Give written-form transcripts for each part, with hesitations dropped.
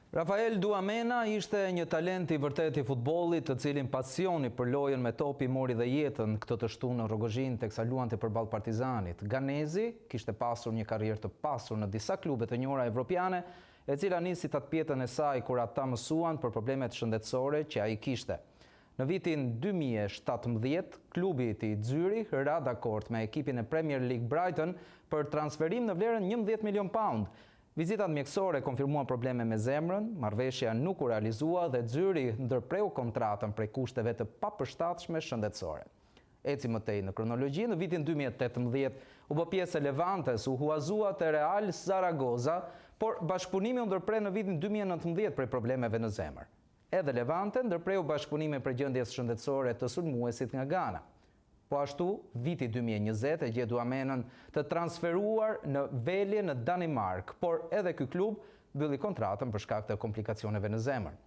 Rafael Duamena ishte një talent i vërtet i futbollit, të cilin pasioni për lojën me topi mori dhe jetën këtë të shtunë në Rrogozhin teksa luante përballë Partizanit. Ganezi kishte pasur një karrierë të pasur në disa klube të njohura evropiane, e cila nisi tatpjetën e saj kur ata mësuan për problemet shëndetësore që ai kishte. Në vitin 2017, klubi i Zyri ra dakord me ekipin e Premier League Brighton për transferim në vlerën 11 milion pound. Vizitat mjekësore konfirmuan probleme me zemrën, marrëveshja nuk u realizua dhe Zyri ndërpreu kontratën prej kushteve të papërshtatshme shëndetësore. Eci mëtej në kronologji, në vitin 2018 u bë pjesë e Levantes, u huazua te Real Zaragoza, por bashkëpunimi u ndërpre në vitin 2019 prej problemeve në zemër. Edhe Levante ndërpreu bashkëpunime për gjendjes shëndetësore të sulmuesit nga Ghana. Po ashtu, viti 2020 e gje Duamenën të transferuar në Velje në Danimark, por edhe ky klub mbylli kontratën për shkak të komplikacioneve në zemër.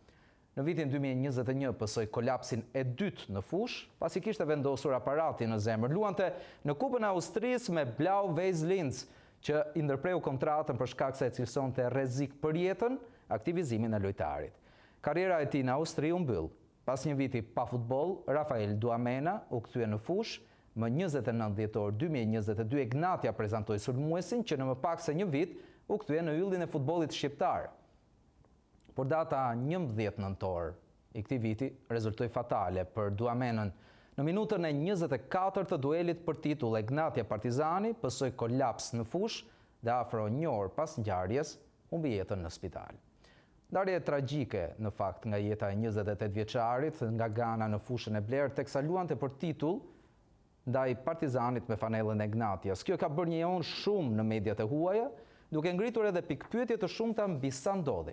Në vitin 2021 pësoi kolapsin e dytë në fush, pasi kishte vendosur aparati në zemër. Luante në Kupën e Austrisë me Blau-Weiß Linz, që i ndërpreu kontratën për shkak se e cilësonte rrezik për jetën, aktivizimin e lojtarit. Karriera e tij në Austri u mbyll. Pas një viti pa futboll, Rafael Duamena u kthye në fush. Më 29 dhjetor 2022 Egnatia prezantoi sulmuesin që në më pak se një vit u kthye në yllin e futbollit shqiptar. Por data 11 nëntor i këtij viti rezultoi fatale për Duamenën. Në minutën e 24 të duelit për titull Egnatia Partizani pësoi kolaps në fush dhe afro një orë pas ngjarjes humbi jetën në spital. Ndarje tragjike në fakt nga jeta e 28 vjeçarit nga Ghana në fushën e Blerë teksa luante për titull ndaj Partizanit me fanellën e Egnatias. Kjo ka bërë një onë shumë në mediat e huaja, duke ngritur edhe pikpyetje të shumta mbi sa ndodhi.